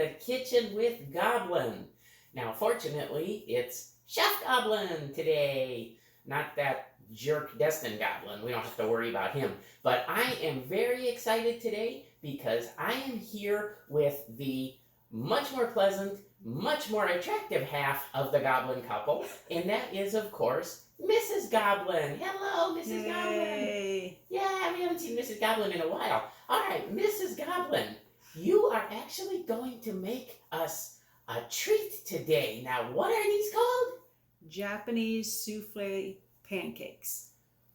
the Kitchen with Goblin. Now, fortunately, it's Chef Goblin today. Not that jerk Destined Goblin. We don't have to worry about him. But I am very excited today because I am here with the much more pleasant, much more attractive half of the Goblin couple. And that is, of course, Mrs. Goblin. Hello, Mrs. Goblin. Yeah, we haven't seen Mrs. Goblin in a while. All right, Mrs. Goblin, you are actually going to make us a treat today. Now, what are these called? Japanese Soufflé Pancakes.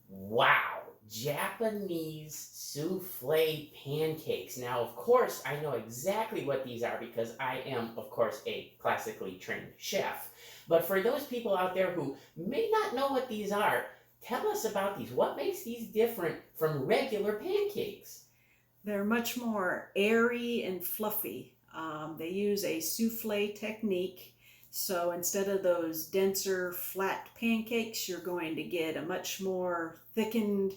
Wow, Japanese Soufflé Pancakes. Now, of course, I know exactly what these are because I am, of course, a classically trained chef. But for those people out there who may not know what these are, tell us about these. What makes these different from regular pancakes? They're much more airy and fluffy. They use a souffle technique. So instead of those denser, flat pancakes, you're going to get a much more thickened,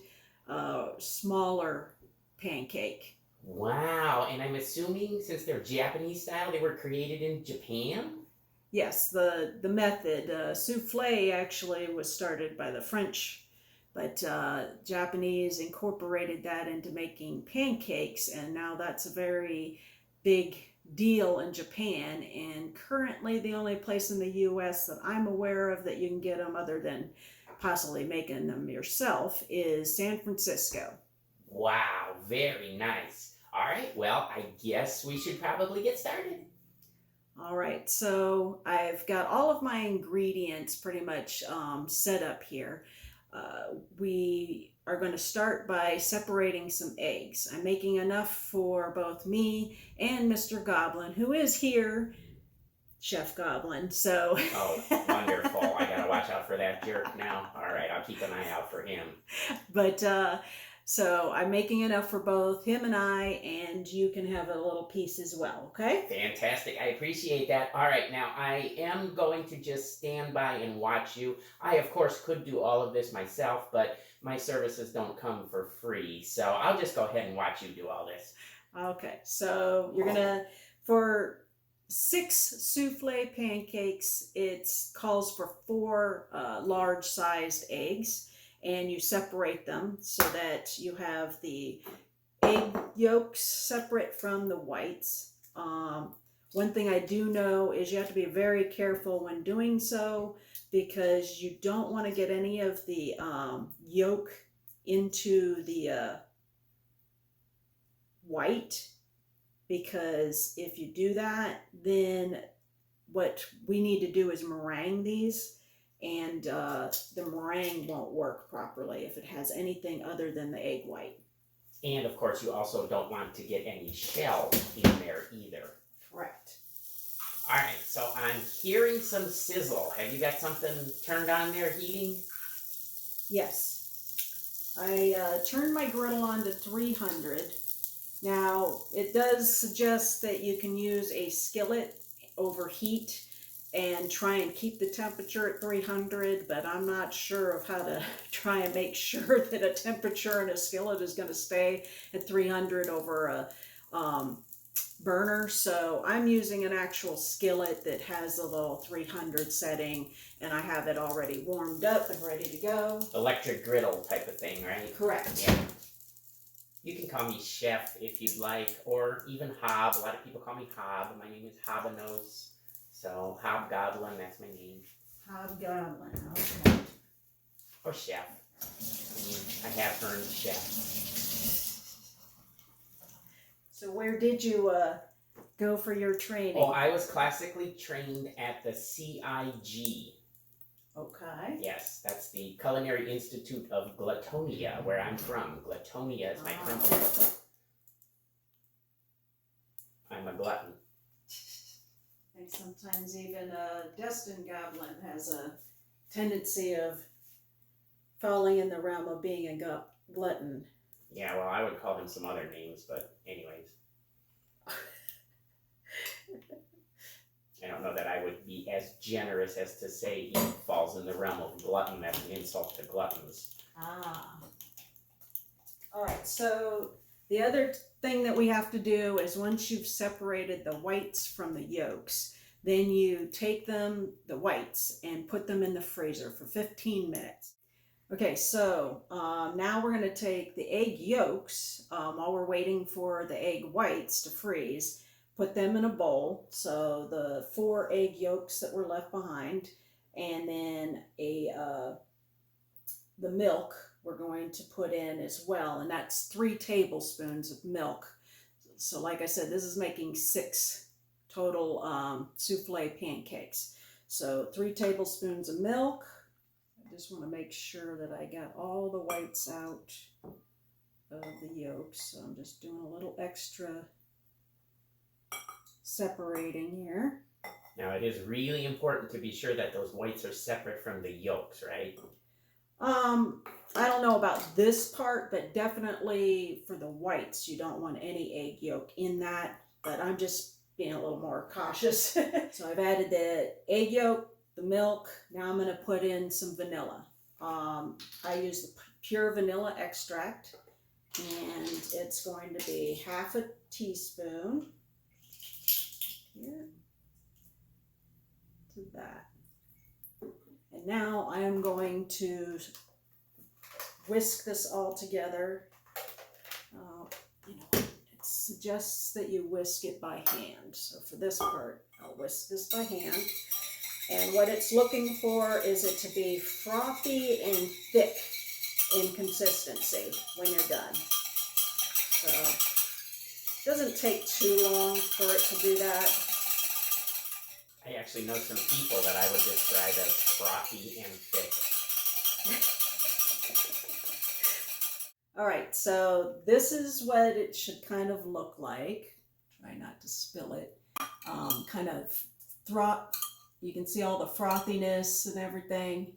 smaller pancake. Wow, and I'm assuming since they're Japanese style, they were created in Japan? Yes, the method, souffle actually was started by the French, but Japanese incorporated that into making pancakes, and now that's a very big deal in Japan, and currently the only place in the US that I'm aware of that you can get them other than possibly making them yourself is San Francisco. Wow, very nice. All right, well, I guess we should probably get started. All right, so I've got all of my ingredients pretty much set up here. We are going to start by separating some eggs. I'm making enough for both me and Mr. Goblin, who is here, Chef Goblin. So. Oh, wonderful. I got to watch out for that jerk now. All right, I'll keep an eye out for him. But so I'm making enough for both him and I, and you can have a little piece as well, okay? Fantastic. I appreciate that. All right, now I am going to just stand by and watch you. I, of course, could do all of this myself, but my services don't come for free, so I'll just go ahead and watch you do all this. Okay, so you're gonna, for 6 souffle pancakes, it calls for 4 large-sized eggs. And you separate them so that you have the egg yolks separate from the whites. One thing I do know is you have to be very careful when doing so because you don't want to get any of the yolk into the white, because if you do that, then what we need to do is meringue these. And the meringue won't work properly if it has anything other than the egg white. And of course, you also don't want to get any shell in there either. Correct. All right, so I'm hearing some sizzle. Have you got something turned on there heating? Yes. I turned my griddle on to 300. Now, it does suggest that you can use a skillet over heat and try and keep the temperature at 300, but I'm not sure of how to try and make sure that a temperature in a skillet is going to stay at 300 over a burner. So I'm using an actual skillet that has a little 300 setting, and I have it already warmed up and ready to go. Electric griddle type of thing, right? Correct. Yeah. You can call me Chef if you'd like, or even Hob. A lot of people call me Hob. My name is Habanos. So, Hobgoblin, that's my name. Hobgoblin, okay. Or Chef. I have earned Chef. So where did you go for your training? Oh, I was classically trained at the CIG. Okay. Yes, that's the Culinary Institute of Gluttonia, where I'm from. Gluttonia is my country. I'm a glutton. And sometimes even a Destined Goblin has a tendency of falling in the realm of being a glutton. Yeah, well, I would call him some other names, but anyways. I don't know that I would be as generous as to say he falls in the realm of glutton. That's an insult to gluttons. Ah. All right, so The other thing that we have to do is once you've separated the whites from the yolks, then you take them, the whites, and put them in the freezer for 15 minutes. Okay, so now we're going to take the egg yolks while we're waiting for the egg whites to freeze, put them in a bowl. So the 4 egg yolks that were left behind, and then the milk we're going to put in as well, and that's 3 tablespoons of milk. So like I said, this is making 6 total souffle pancakes. So 3 tablespoons of milk. I just want to make sure that I got all the whites out of the yolks. So I'm just doing a little extra separating here. Now it is really important to be sure that those whites are separate from the yolks, right? I don't know about this part, but definitely for the whites, you don't want any egg yolk in that, but I'm just being a little more cautious. So I've added the egg yolk, the milk. Now I'm going to put in some vanilla. I use the pure vanilla extract, and it's going to be half a teaspoon here to that. And now I am going to whisk this all together. It suggests that you whisk it by hand. So for this part, I'll whisk this by hand. And what it's looking for is it to be frothy and thick in consistency when you're done. So it doesn't take too long for it to do that. I actually know some people that I would describe as frothy and thick. All right, so this is what it should kind of look like. Try not to spill it. Kind of you can see all the frothiness and everything.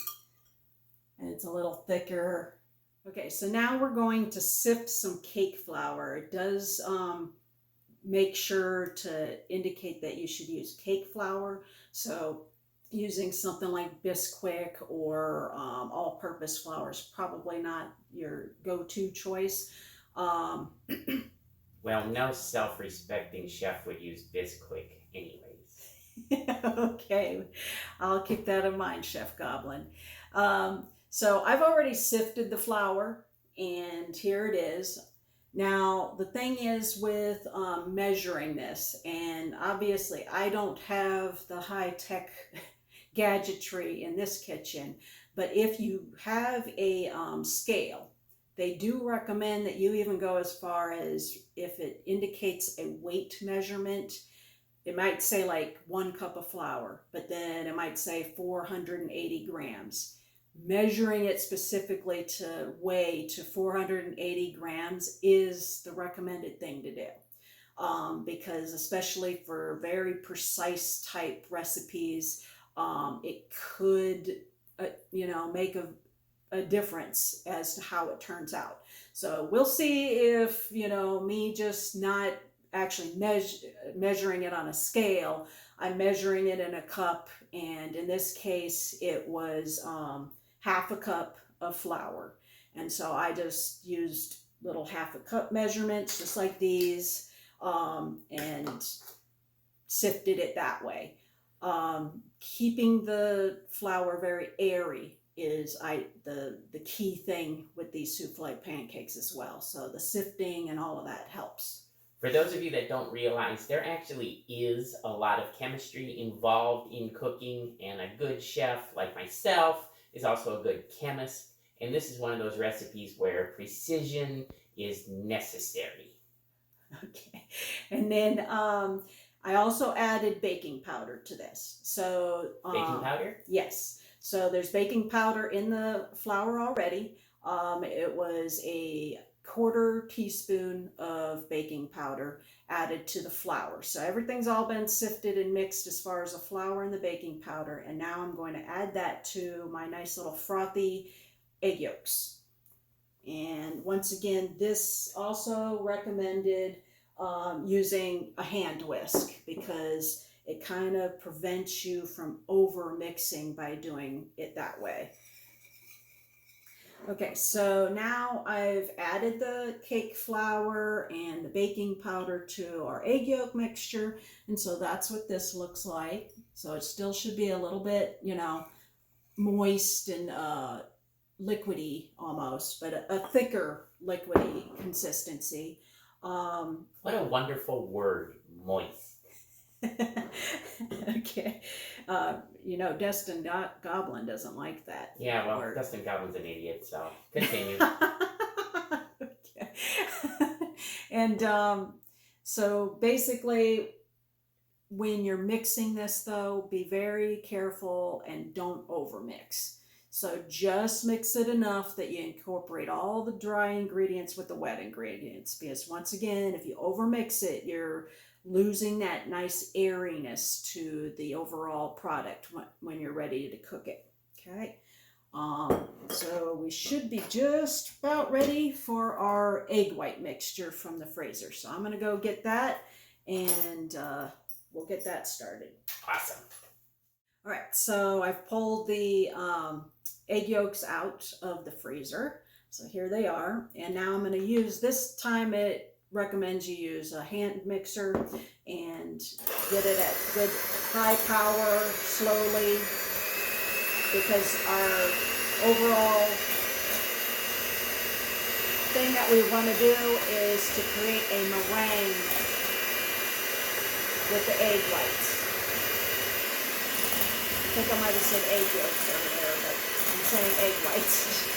And it's a little thicker. Okay, so now we're going to sift some cake flour. It does make sure to indicate that you should use cake flour. So using something like Bisquick or all-purpose flour is probably not your go-to choice. Well, no self-respecting chef would use Bisquick anyways. Okay, I'll keep that in mind, Chef Goblin. So I've already sifted the flour, and here it is. Now, the thing is with measuring this, and obviously I don't have the high-tech gadgetry in this kitchen, but if you have a scale, they do recommend that you even go as far as if it indicates a weight measurement, it might say like 1 cup of flour, but then it might say 480 grams. Measuring it specifically to weigh to 480 grams is the recommended thing to do. Because especially for very precise type recipes, it could, make a difference as to how it turns out. So we'll see if, me just not actually measuring it on a scale, I'm measuring it in a cup, and in this case, it was half a cup of flour. And so I just used little half a cup measurements, just like these, and sifted it that way. Keeping the flour very airy is the key thing with these souffle pancakes as well. So the sifting and all of that helps. For those of you that don't realize, there actually is a lot of chemistry involved in cooking, and a good chef like myself is also a good chemist, and this is one of those recipes where precision is necessary. Okay, and then I also added baking powder to this. So Baking powder? Yes. So there's baking powder in the flour already. It was a 1/4 teaspoon of baking powder added to the flour. So everything's all been sifted and mixed as far as the flour and the baking powder. And now I'm going to add that to my nice little frothy egg yolks. And once again, this also recommended using a hand whisk because it kind of prevents you from over mixing by doing it that way. Okay, so now I've added the cake flour and the baking powder to our egg yolk mixture, and so that's what this looks like. So it still should be a little bit, you know, moist and liquidy almost, but a thicker liquidy consistency. What a wonderful word, moist. Okay. You know, Destined Goblin doesn't like that. Yeah, well, word. Destined Goblin's an idiot, so continue. Okay. And so basically, when you're mixing this, though, be very careful and don't overmix. So just mix it enough that you incorporate all the dry ingredients with the wet ingredients. Because once again, if you overmix it, you're losing that nice airiness to the overall product when you're ready to cook it. Okay. So we should be just about ready for our egg white mixture from the freezer. So I'm going to go get that, and we'll get that started. Awesome. All right, so I've pulled the egg yolks out of the freezer. So here they are. And now I'm going to use, this time it recommends you use a hand mixer and get it at good high power, slowly, because our overall thing that we want to do is to create a meringue with the egg whites. I think I might have said egg yolks earlier, but I'm saying egg whites.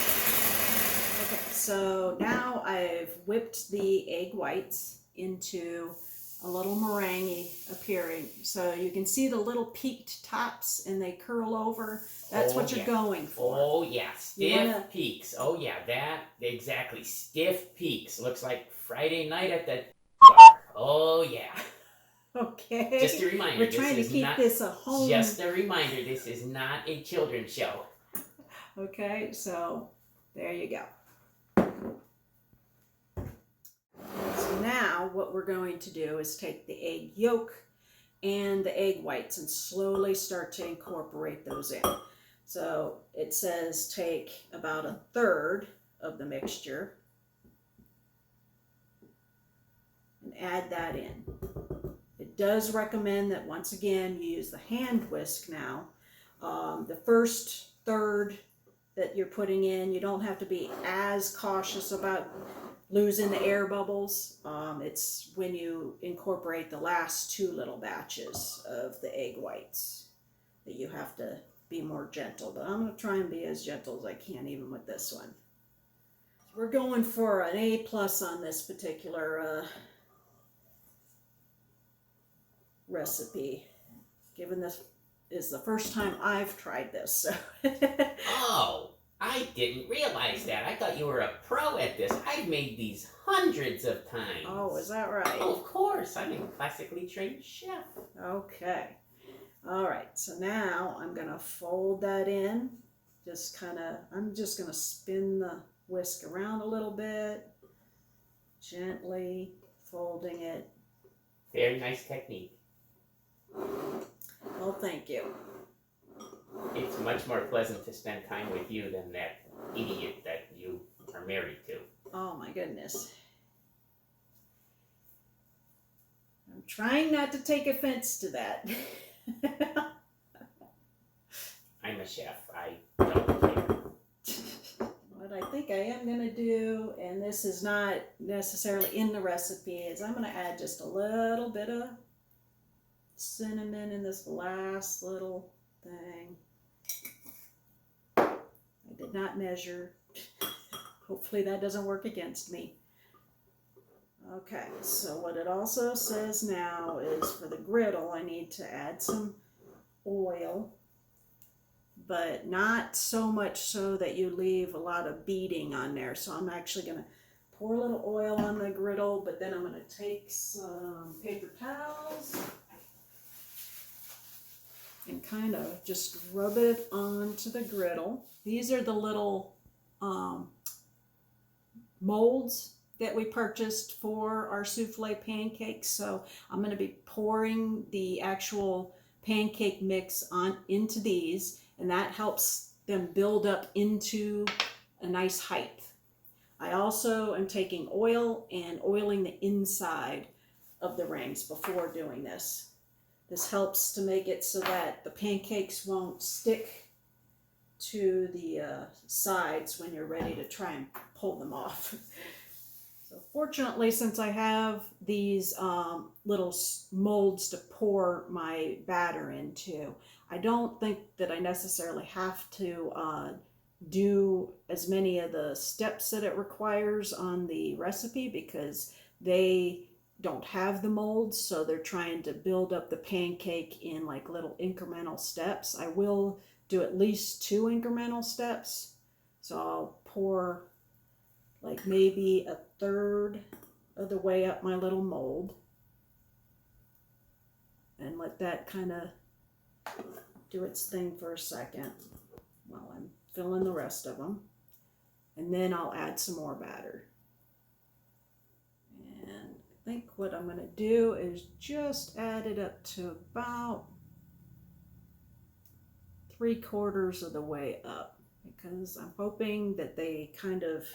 Okay, so now I've whipped the egg whites into a little meringue appearing. So you can see the little peaked tops and they curl over. That's what you're going for. Oh, yeah. Stiff peaks. Oh, yeah. That, exactly. Stiff peaks. Looks like Friday night at the bar. Oh, yeah. Okay. Just a reminder. We're trying to keep this a home. Just a reminder, this is not a children's show. Okay, so there you go. So now what we're going to do is take the egg yolk and the egg whites and slowly start to incorporate those in. So it says take about 1/3 of the mixture and add that in. It does recommend that once again you use the hand whisk now. The first third that you're putting in, you don't have to be as cautious about losing the air bubbles. It's when you incorporate the last 2 little batches of the egg whites that you have to be more gentle. But I'm going to try and be as gentle as I can even with this one. We're going for an A+ on this particular recipe, given this is the first time I've tried this. So. Oh, I didn't realize that. I thought you were a pro at this. I've made these hundreds of times. Oh, is that right? Oh, of course. I'm a classically trained chef. Okay. All right. So now I'm going to fold that in. I'm just going to spin the whisk around a little bit, gently folding it. Very nice technique. Well, thank you. It's much more pleasant to spend time with you than that idiot that you are married to. Oh my goodness. I'm trying not to take offense to that. I'm a chef. I don't care. What I think I am going to do, and this is not necessarily in the recipe, is I'm going to add just a little bit of cinnamon in this last little thing. I did not measure. Hopefully that doesn't work against me. Okay, so what it also says now is for the griddle I need to add some oil, but not so much so that you leave a lot of beading on there. So I'm actually going to pour a little oil on the griddle, but then I'm going to take some paper towels and kind of just rub it onto the griddle. These are the little molds that we purchased for our souffle pancakes. So I'm going to be pouring the actual pancake mix into these, and that helps them build up into a nice height. I also am taking oil and oiling the inside of the rings before doing this. This helps to make it so that the pancakes won't stick to the sides when you're ready to try and pull them off. So fortunately, since I have these little molds to pour my batter into, I don't think that I necessarily have to do as many of the steps that it requires on the recipe, because they don't have the molds, so they're trying to build up the pancake in like little incremental steps. I will do at least 2 incremental steps, so I'll pour like maybe 1/3 of the way up my little mold and let that kind of do its thing for a second while I'm filling the rest of them, and then I'll add some more batter. And I think what I'm going to do is just add it up to about 3/4 of the way up, because I'm hoping that they kind of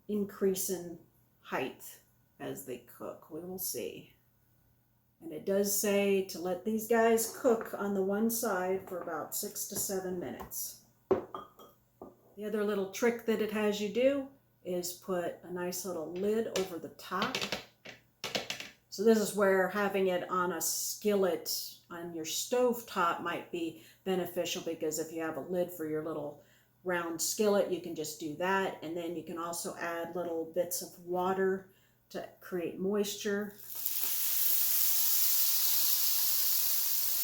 increase in height as they cook. We will see. And it does say to let these guys cook on the one side for about 6 to 7 minutes. The other little trick that it has you do is put a nice little lid over the top. So this is where having it on a skillet on your stove top might be beneficial, because if you have a lid for your little round skillet, you can just do that. And then you can also add little bits of water to create moisture.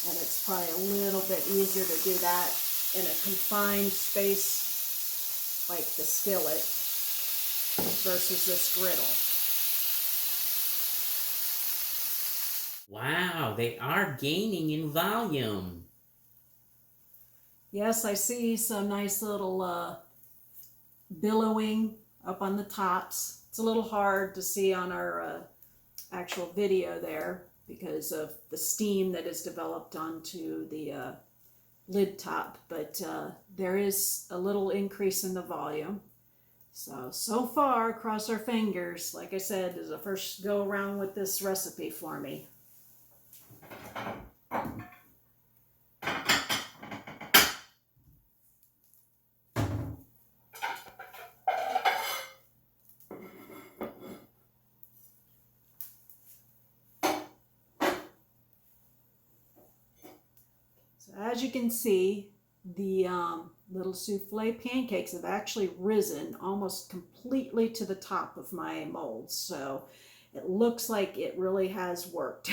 And it's probably a little bit easier to do that in a confined space like the skillet versus this griddle. Wow, they are gaining in volume. Yes, I see some nice little billowing up on the tops. It's a little hard to see on our actual video there because of the steam that is developed onto the lid top, but there is a little increase in the volume. So far, cross our fingers, like I said, is the first go around with this recipe for me. So as you can see, the little souffle pancakes have actually risen almost completely to the top of my molds. So it looks like it really has worked.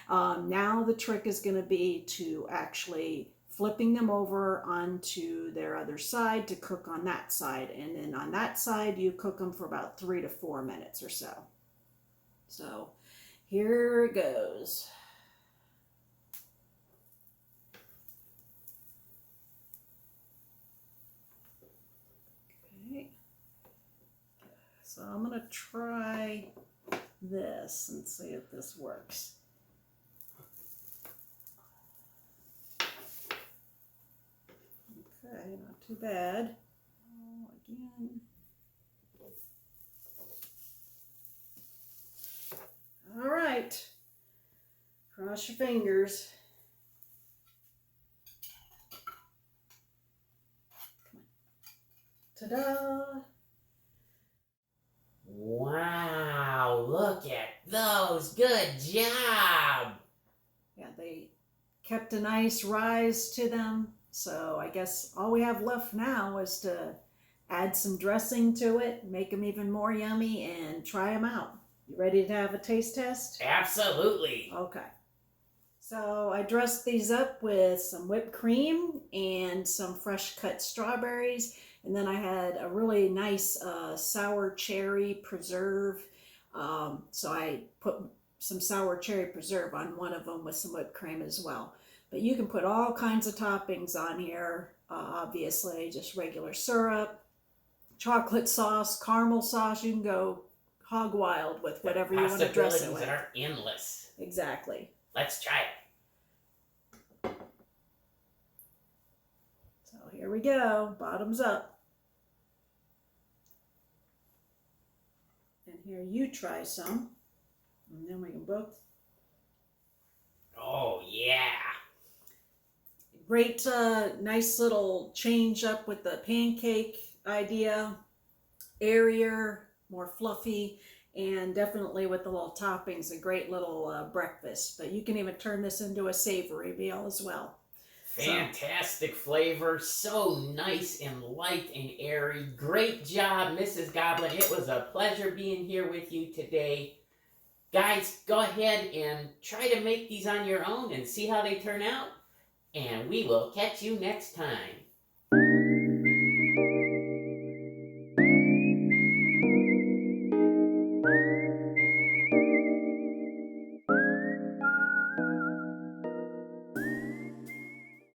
Now the trick is going to be to actually flipping them over onto their other side to cook on that side. And then on that side, you cook them for about 3 to 4 minutes or so. So here it goes. So I'm going to try this and see if this works. Okay, not too bad. Oh, again. All right. Cross your fingers. Come on. Ta-da! Wow, look at those. Good job. Yeah, they kept a nice rise to them. So I guess all we have left now is to add some dressing to it, make them even more yummy, and try them out. You ready to have a taste test? Absolutely. Okay. So I dressed these up with some whipped cream and some fresh cut strawberries. And then I had a really nice sour cherry preserve. So I put some sour cherry preserve on one of them with some whipped cream as well. But you can put all kinds of toppings on here. Obviously, just regular syrup, chocolate sauce, caramel sauce. You can go hog wild with whatever you want to dress it with. Possibilities are endless. Exactly. Let's try it. So here Here we go, bottoms up. And here you try some. And then we can both. Oh, yeah. Great, nice little change up with the pancake idea. Airier, more fluffy, and definitely with the little toppings, a great little breakfast. But you can even turn this into a savory meal as well. Fantastic flavor, so nice and light and airy. Great job, Mrs. Goblin. It was a pleasure being here with you today. Guys, go ahead and try to make these on your own and see how they turn out. And we will catch you next time.